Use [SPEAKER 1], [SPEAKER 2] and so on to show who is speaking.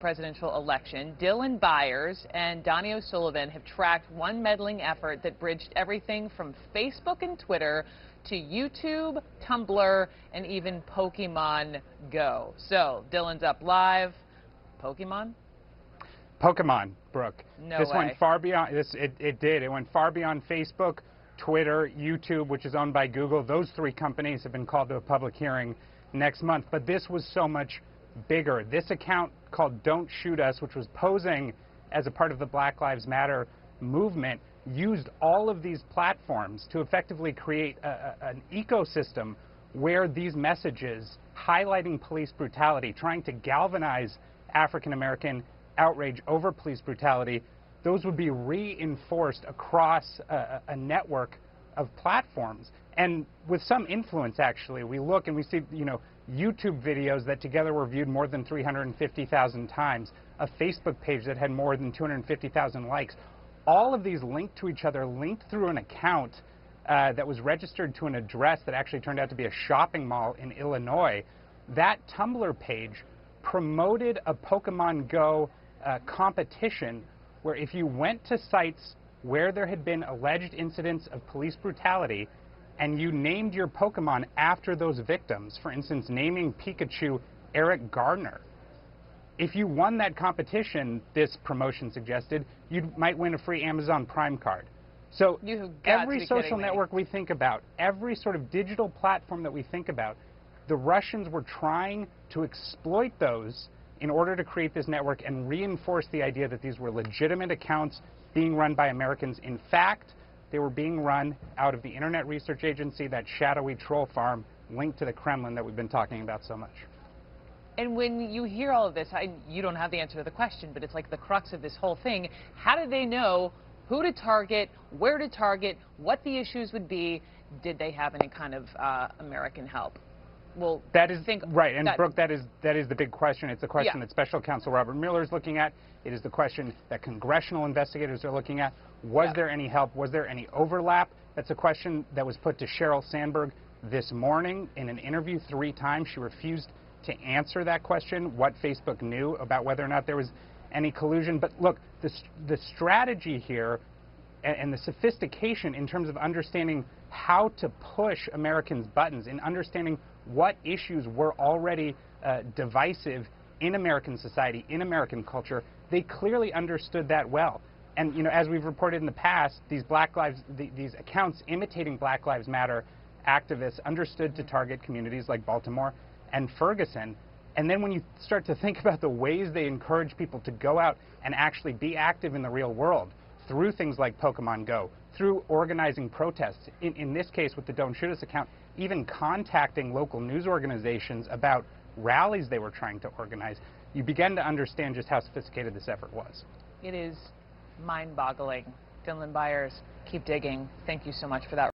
[SPEAKER 1] presidential election. Dylan Byers and Donnie O'Sullivan have tracked one meddling effort that bridged everything from Facebook and Twitter to YouTube, Tumblr, and even Pokémon Go. So, Dylan's up live. Pokémon?
[SPEAKER 2] Pokémon, Brooke.
[SPEAKER 1] No
[SPEAKER 2] this
[SPEAKER 1] way.
[SPEAKER 2] went far beyond, it did. It went far beyond Facebook, Twitter, YouTube, which is owned by Google. Those three companies have been called to a public hearing next month. But this was so much bigger. This account called Don't Shoot Us, which was posing as a part of the Black Lives Matter movement, used all of these platforms to effectively create an ecosystem where these messages highlighting police brutality, trying to galvanize African-American outrage over police brutality, those would be reinforced across a network of platforms. And with some influence, actually, we look and we see, YouTube videos that together were viewed more than 350,000 times, a Facebook page that had more than 250,000 likes. All of these linked to each other, linked through an account that was registered to an address that actually turned out to be a shopping mall in Illinois. That Tumblr page promoted a Pokémon Go competition where if you went to sites where there had been alleged incidents of police brutality and you named your Pokemon after those victims, for instance, naming Pikachu Eric Gardner, if you won that competition, this promotion suggested, you might win a free Amazon Prime card. So every social network we think about, every sort of digital platform that we think about, the Russians were trying to exploit those in order to create this network and reinforce the idea that these were legitimate accounts being run by Americans. In fact, they were being run out of the Internet Research Agency, that shadowy troll farm linked to the Kremlin that we've been talking about so much.
[SPEAKER 1] And when you hear all of this, you don't have the answer to the question, but it's like the crux of this whole thing. How did they know who to target, where to target, what the issues would be? Did they have any kind of American help? Well,
[SPEAKER 2] that is right, and Brooke, that is the big question. It's the question that Special Counsel Robert Mueller is looking at. It is the question that congressional investigators are looking at. Was there any help? Was there any overlap? That's a question that was put to Sheryl Sandberg this morning in an interview 3 times. She refused to answer that question, what Facebook knew about whether or not there was any collusion. But look, the strategy here and the sophistication in terms of understanding how to push Americans' buttons, in understanding what issues were already divisive in American society, in American culture, they clearly understood that well. And as we've reported in the past, these these accounts imitating Black Lives Matter activists understood to target communities like Baltimore and Ferguson. And then when you start to think about the ways they encourage people to go out and actually be active in the real world, through things like Pokemon Go, through organizing protests, in this case with the Don't Shoot Us account, even contacting local news organizations about rallies they were trying to organize, you begin to understand just how sophisticated this effort was.
[SPEAKER 1] It is mind-boggling. Dylan Byers, keep digging. Thank you so much for that.